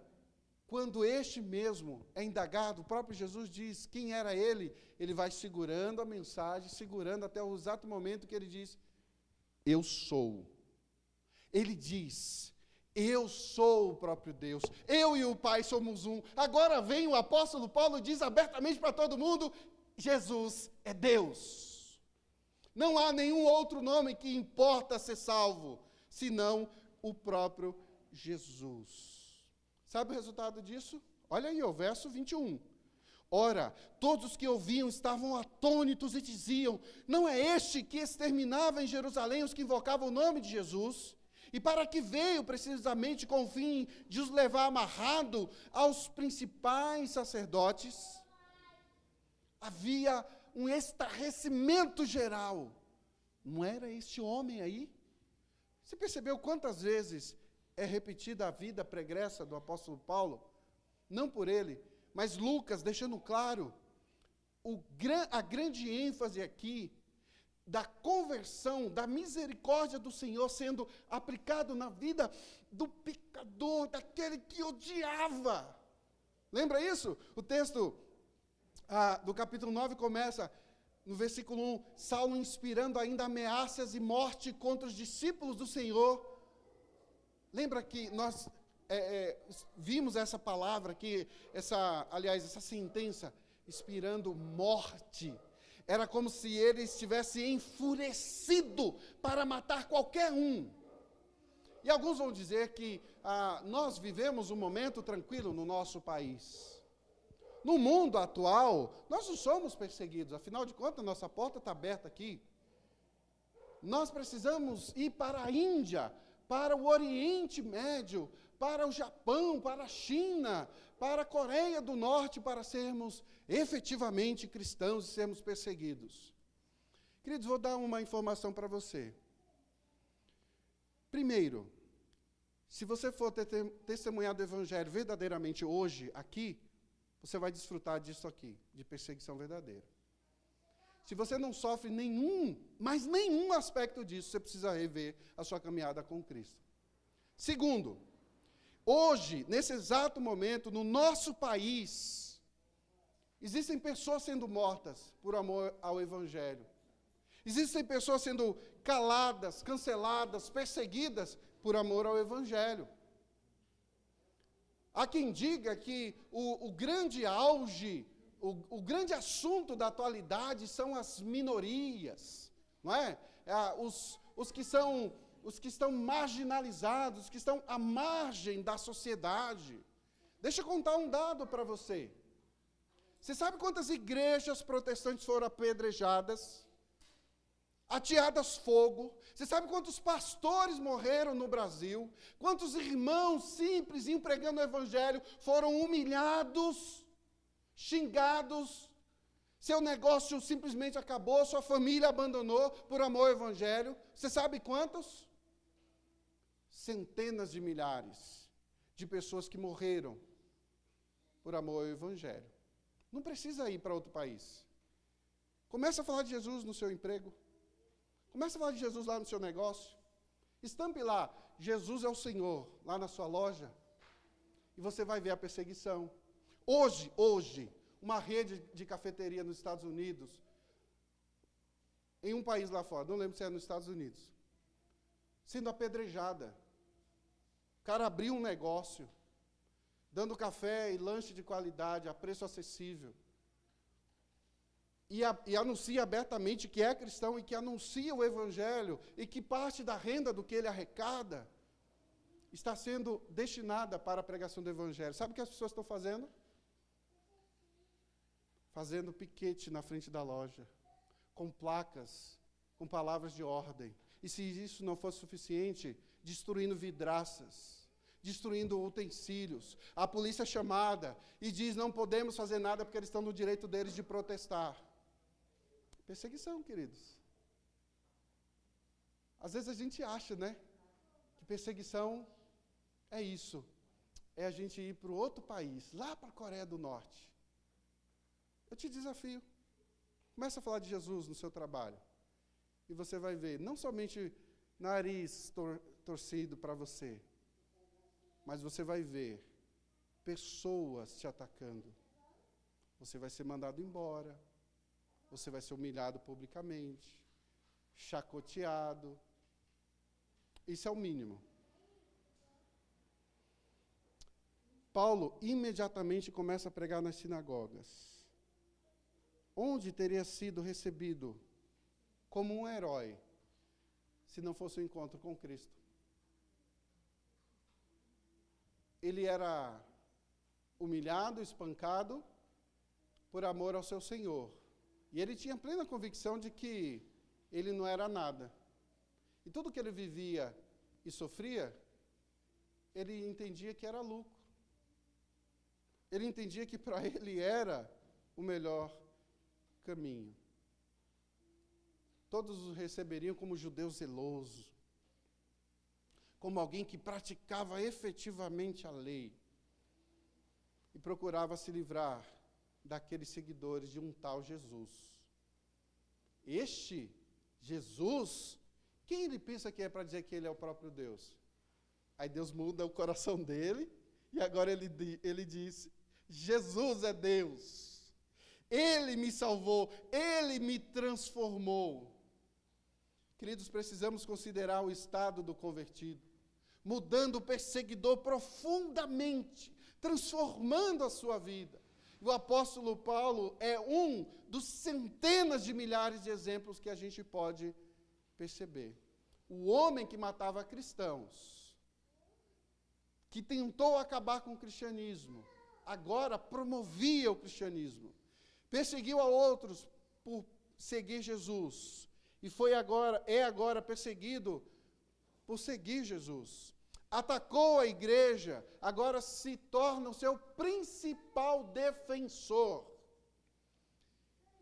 quando este mesmo é indagado, o próprio Jesus diz quem era ele, ele vai segurando a mensagem, segurando até o exato momento que ele diz: eu sou. Ele diz: eu sou o próprio Deus, eu e o Pai somos um. Agora vem o apóstolo Paulo e diz abertamente para todo mundo: Jesus é Deus. Não há nenhum outro nome que importa ser salvo, senão o próprio Jesus. Sabe o resultado disso? Olha aí, o verso 21. Ora, todos os que ouviam estavam atônitos e diziam: não é este que exterminava em Jerusalém os que invocavam o nome de Jesus? E para que veio precisamente com o fim de os levar amarrado aos principais sacerdotes? Havia um estarrecimento geral. Não era este homem aí? Você percebeu quantas vezes é repetida a vida pregressa do apóstolo Paulo? Não por ele, mas Lucas deixando claro a grande ênfase aqui da conversão, da misericórdia do Senhor sendo aplicado na vida do pecador, daquele que odiava. Lembra isso? O texto do capítulo 9 começa no versículo 1, Saulo inspirando ainda ameaças e morte contra os discípulos do Senhor. Lembra que nós vimos essa palavra aqui, essa sentença, inspirando morte. Era como se ele estivesse enfurecido para matar qualquer um. E alguns vão dizer que nós vivemos um momento tranquilo no nosso país. No mundo atual, nós não somos perseguidos, afinal de contas, nossa porta está aberta aqui. Nós precisamos ir para a Índia, para o Oriente Médio, para o Japão, para a China, para a Coreia do Norte, para sermos efetivamente cristãos e sermos perseguidos. Queridos, vou dar uma informação para você. Primeiro, se você for testemunhar do Evangelho verdadeiramente hoje, aqui, você vai desfrutar disso aqui, de perseguição verdadeira. Se você não sofre mas nenhum aspecto disso, você precisa rever a sua caminhada com Cristo. Segundo, hoje, nesse exato momento, no nosso país, existem pessoas sendo mortas por amor ao Evangelho. Existem pessoas sendo caladas, canceladas, perseguidas por amor ao Evangelho. Há quem diga que o grande auge, o grande assunto da atualidade são as minorias, não é? Os que estão marginalizados, que estão à margem da sociedade. Deixa eu contar um dado para você. Você sabe quantas igrejas protestantes foram apedrejadas, ateadas fogo? Você sabe quantos pastores morreram no Brasil? Quantos irmãos simples, pregando o Evangelho, foram humilhados, xingados? Seu negócio simplesmente acabou, sua família abandonou por amor ao Evangelho. Você sabe quantos? Centenas de milhares de pessoas que morreram por amor ao Evangelho. Não precisa ir para outro país. Comece a falar de Jesus no seu emprego. Comece a falar de Jesus lá no seu negócio. Estampe lá, Jesus é o Senhor, lá na sua loja. E você vai ver a perseguição. Hoje, uma rede de cafeteria nos Estados Unidos, em um país lá fora, não lembro se é nos Estados Unidos, sendo apedrejada. O cara abriu um negócio, dando café e lanche de qualidade, a preço acessível. E anuncia abertamente que é cristão e que anuncia o Evangelho e que parte da renda do que ele arrecada está sendo destinada para a pregação do Evangelho. Sabe o que as pessoas estão fazendo? Fazendo piquete na frente da loja, com placas, com palavras de ordem. E se isso não fosse suficiente, destruindo vidraças, destruindo utensílios. A polícia é chamada e diz, não podemos fazer nada porque eles estão no direito deles de protestar. Perseguição, queridos. Às vezes a gente acha, né, que perseguição é isso. É a gente ir para outro país, lá para a Coreia do Norte. Eu te desafio. Comece a falar de Jesus no seu trabalho. E você vai ver, não somente nariz torcido para você, mas você vai ver pessoas te atacando. Você vai ser mandado embora. Você vai ser humilhado publicamente, chacoteado. Isso é o mínimo. Paulo imediatamente começa a pregar nas sinagogas, onde teria sido recebido como um herói, se não fosse o encontro com Cristo. Ele era humilhado, espancado, por amor ao seu Senhor. E ele tinha plena convicção de que ele não era nada. E tudo que ele vivia e sofria, ele entendia que era lucro. Ele entendia que para ele era o melhor caminho. Todos o receberiam como judeu zeloso, como alguém que praticava efetivamente a lei e procurava se livrar daqueles seguidores de um tal Jesus. Este Jesus, quem ele pensa que é para dizer que ele é o próprio Deus? Aí Deus muda o coração dele e agora ele diz, Jesus é Deus. Ele me salvou, Ele me transformou. Queridos, precisamos considerar o estado do convertido, mudando o perseguidor profundamente, transformando a sua vida. O apóstolo Paulo é um dos centenas de milhares de exemplos que a gente pode perceber. O homem que matava cristãos, que tentou acabar com o cristianismo, agora promovia o cristianismo. Perseguiu a outros por seguir Jesus. E é agora perseguido por seguir Jesus. Atacou a igreja, agora se torna o seu principal defensor.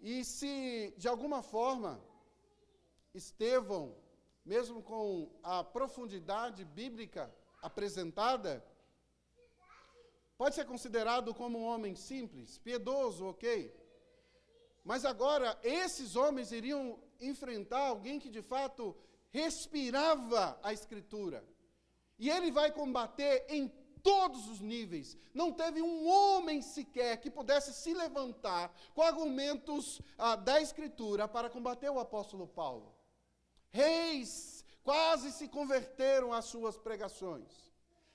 E se, de alguma forma, Estevão, mesmo com a profundidade bíblica apresentada, pode ser considerado como um homem simples, piedoso, ok? Mas agora, esses homens iriam enfrentar alguém que, de fato, respirava a Escritura. E ele vai combater em todos os níveis. Não teve um homem sequer que pudesse se levantar com argumentos da Escritura para combater o apóstolo Paulo. Reis quase se converteram às suas pregações.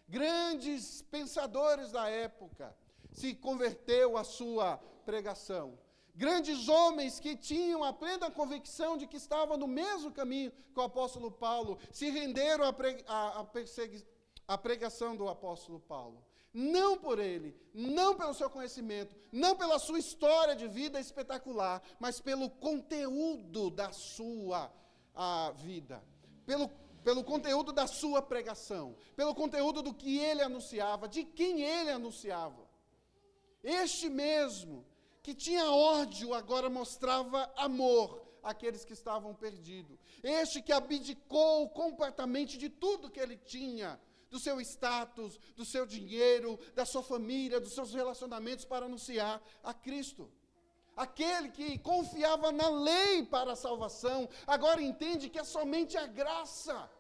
Grandes pensadores da época se converteu à sua pregação. Grandes homens que tinham a plena convicção de que estavam no mesmo caminho que o apóstolo Paulo, se renderam à pregação do apóstolo Paulo. Não por ele, não pelo seu conhecimento, não pela sua história de vida espetacular, mas pelo conteúdo da sua vida, pelo conteúdo da sua pregação, pelo conteúdo do que ele anunciava, de quem ele anunciava. Este mesmo que tinha ódio, agora mostrava amor àqueles que estavam perdidos. Este que abdicou completamente de tudo que ele tinha, do seu status, do seu dinheiro, da sua família, dos seus relacionamentos para anunciar a Cristo. Aquele que confiava na lei para a salvação, agora entende que é somente a graça.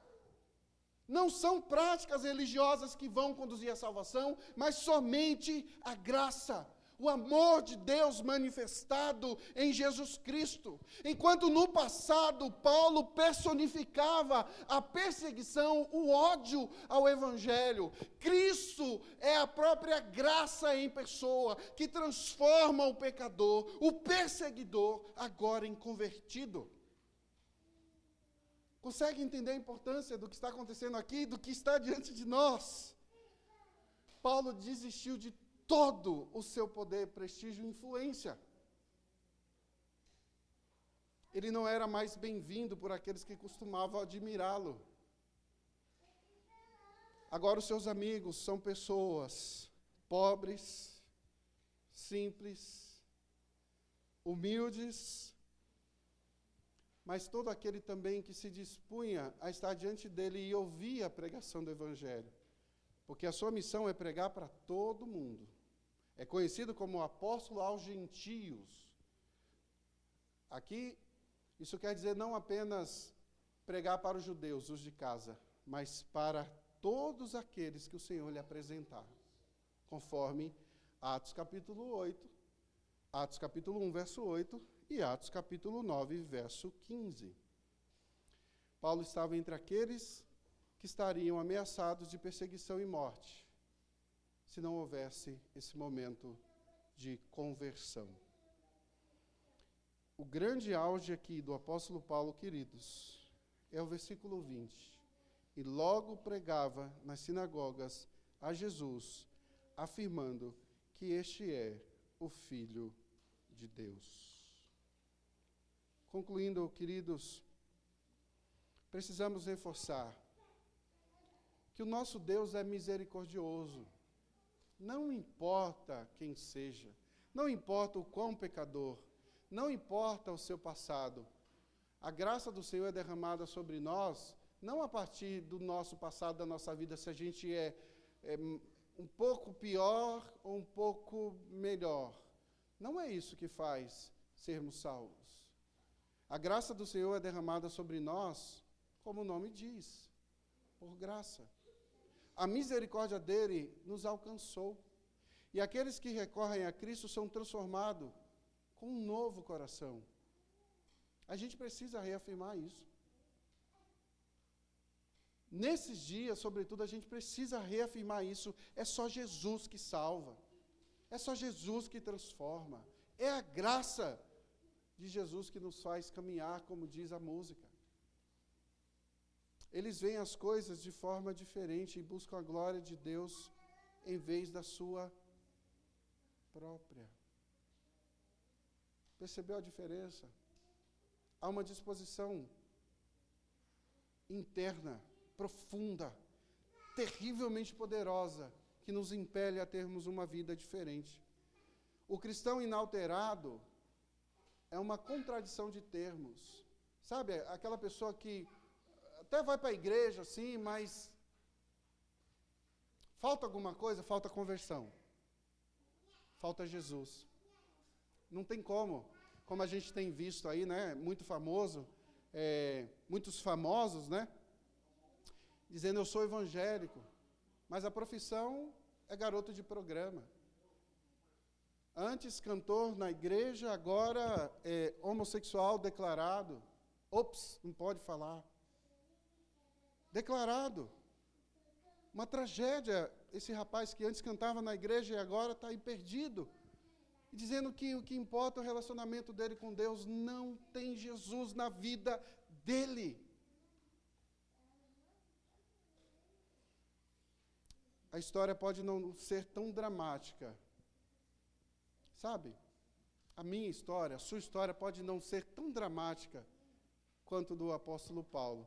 Não são práticas religiosas que vão conduzir à salvação, mas somente a graça. O amor de Deus manifestado em Jesus Cristo. Enquanto no passado Paulo personificava a perseguição, o ódio ao Evangelho, Cristo é a própria graça em pessoa que transforma o pecador, o perseguidor, agora em convertido. Consegue entender a importância do que está acontecendo aqui, do que está diante de nós? Paulo desistiu de todo o seu poder, prestígio e influência. Ele não era mais bem-vindo por aqueles que costumavam admirá-lo. Agora os seus amigos são pessoas pobres, simples, humildes, mas todo aquele também que se dispunha a estar diante dele e ouvir a pregação do Evangelho. Porque a sua missão é pregar para todo mundo. É conhecido como apóstolo aos gentios. Aqui, isso quer dizer não apenas pregar para os judeus, os de casa, mas para todos aqueles que o Senhor lhe apresentar. Conforme Atos capítulo 8, Atos capítulo 1, verso 8 e Atos capítulo 9, verso 15. Paulo estava entre aqueles que estariam ameaçados de perseguição e morte, se não houvesse esse momento de conversão. O grande auge aqui do apóstolo Paulo, queridos, é o versículo 20. E logo pregava nas sinagogas a Jesus, afirmando que este é o Filho de Deus. Concluindo, queridos, precisamos reforçar que o nosso Deus é misericordioso. Não importa quem seja, não importa o quão pecador, não importa o seu passado. A graça do Senhor é derramada sobre nós, não a partir do nosso passado, da nossa vida, se a gente é um pouco pior ou um pouco melhor. Não é isso que faz sermos salvos. A graça do Senhor é derramada sobre nós, como o nome diz, por graça. A misericórdia dele nos alcançou. E aqueles que recorrem a Cristo são transformados com um novo coração. A gente precisa reafirmar isso. Nesses dias, sobretudo, a gente precisa reafirmar isso. É só Jesus que salva. É só Jesus que transforma. É a graça de Jesus que nos faz caminhar, como diz a música. Eles veem as coisas de forma diferente e buscam a glória de Deus em vez da sua própria. Percebeu a diferença? Há uma disposição interna, profunda, terrivelmente poderosa, que nos impele a termos uma vida diferente. O cristão inalterado é uma contradição de termos. Sabe, aquela pessoa que até vai para a igreja, assim, mas falta alguma coisa, falta conversão. Falta Jesus. Não tem como a gente tem visto aí, né, muito famoso, muitos famosos, né, dizendo eu sou evangélico, mas a profissão é garoto de programa. Antes cantor na igreja, agora é homossexual declarado. Ops, não pode falar. Declarado. Uma tragédia, esse rapaz que antes cantava na igreja e agora está aí perdido. Dizendo que o que importa é o relacionamento dele com Deus, não tem Jesus na vida dele. A história pode não ser tão dramática. Sabe? A minha história, a sua história pode não ser tão dramática quanto do apóstolo Paulo.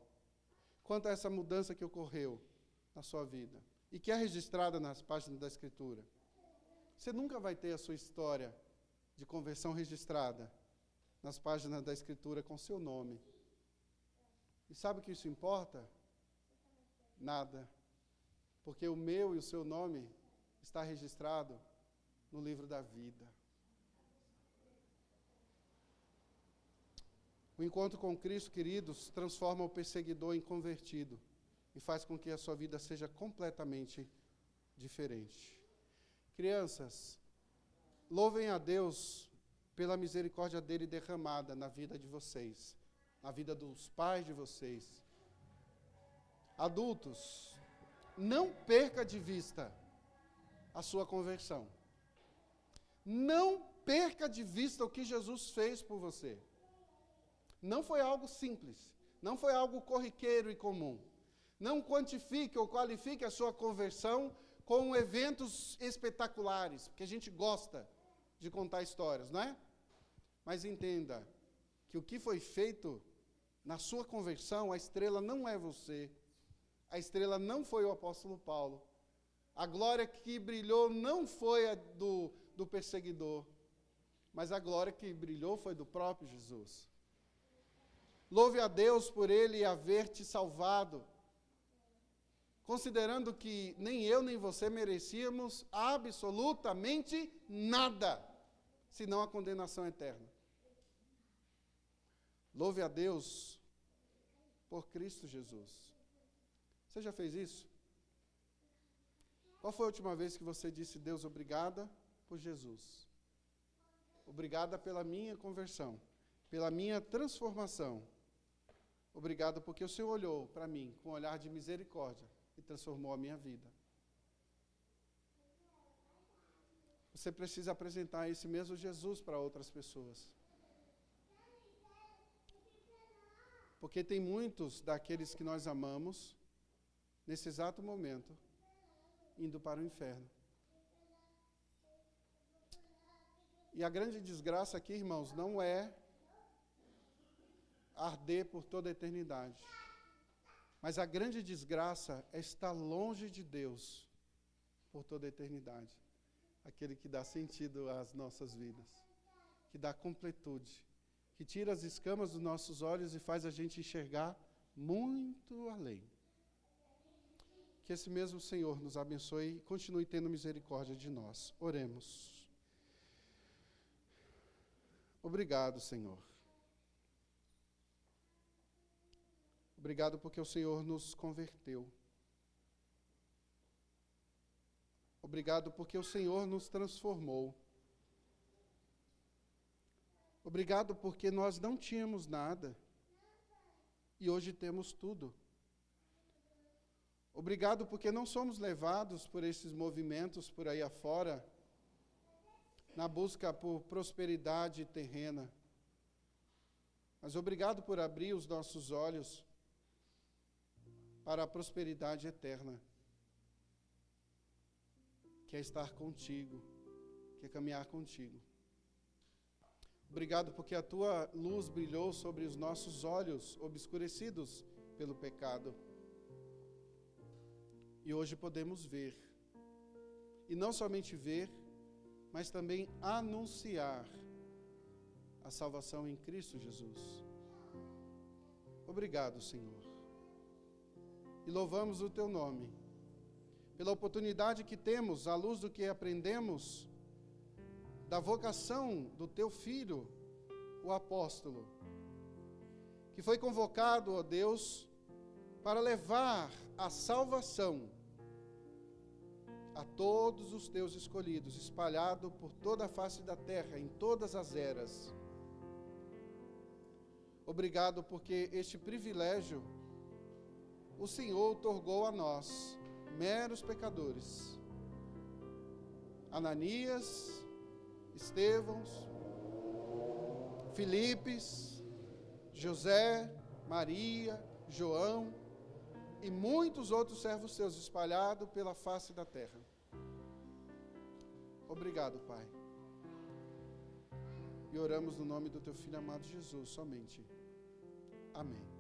Quanto a essa mudança que ocorreu na sua vida e que é registrada nas páginas da Escritura. Você nunca vai ter a sua história de conversão registrada nas páginas da Escritura com seu nome. E sabe o que isso importa? Nada. Porque o meu e o seu nome está registrado no livro da vida. O encontro com Cristo, queridos, transforma o perseguidor em convertido e faz com que a sua vida seja completamente diferente. Crianças, louvem a Deus pela misericórdia dele derramada na vida de vocês, na vida dos pais de vocês. Adultos, não perca de vista a sua conversão. Não perca de vista o que Jesus fez por você. Não foi algo simples, não foi algo corriqueiro e comum. Não quantifique ou qualifique a sua conversão com eventos espetaculares, porque a gente gosta de contar histórias, não é? Mas entenda que o que foi feito na sua conversão, a estrela não é você, a estrela não foi o apóstolo Paulo, a glória que brilhou não foi a do perseguidor, mas a glória que brilhou foi do próprio Jesus. Louve a Deus por Ele haver te salvado, considerando que nem eu nem você merecíamos absolutamente nada, senão a condenação eterna. Louve a Deus por Cristo Jesus. Você já fez isso? Qual foi a última vez que você disse, Deus, obrigada por Jesus? Obrigada pela minha conversão, pela minha transformação. Obrigado porque o Senhor olhou para mim com um olhar de misericórdia e transformou a minha vida. Você precisa apresentar esse mesmo Jesus para outras pessoas. Porque tem muitos daqueles que nós amamos, nesse exato momento, indo para o inferno. E a grande desgraça aqui, irmãos, não é arder por toda a eternidade. Mas a grande desgraça é estar longe de Deus por toda a eternidade. Aquele que dá sentido às nossas vidas, que dá completude, que tira as escamas dos nossos olhos e faz a gente enxergar muito além. Que esse mesmo Senhor nos abençoe e continue tendo misericórdia de nós. Oremos. Obrigado, Senhor. Obrigado porque o Senhor nos converteu. Obrigado porque o Senhor nos transformou. Obrigado porque nós não tínhamos nada e hoje temos tudo. Obrigado porque não somos levados por esses movimentos por aí afora, na busca por prosperidade terrena. Mas obrigado por abrir os nossos olhos para a prosperidade eterna, que é estar contigo, que é caminhar contigo. Obrigado porque a tua luz brilhou sobre os nossos olhos, obscurecidos pelo pecado. E hoje podemos ver. E não somente ver, mas também anunciar a salvação em Cristo Jesus. Obrigado, Senhor. E louvamos o teu nome, pela oportunidade que temos, à luz do que aprendemos, da vocação do teu filho, o apóstolo, que foi convocado, ó Deus, para levar a salvação a todos os teus escolhidos, espalhado por toda a face da terra, em todas as eras. Obrigado porque este privilégio o Senhor outorgou a nós, meros pecadores. Ananias, Estevãos, Filipes, José, Maria, João e muitos outros servos seus espalhados pela face da terra. Obrigado, Pai. E oramos no nome do teu Filho amado Jesus somente. Amém.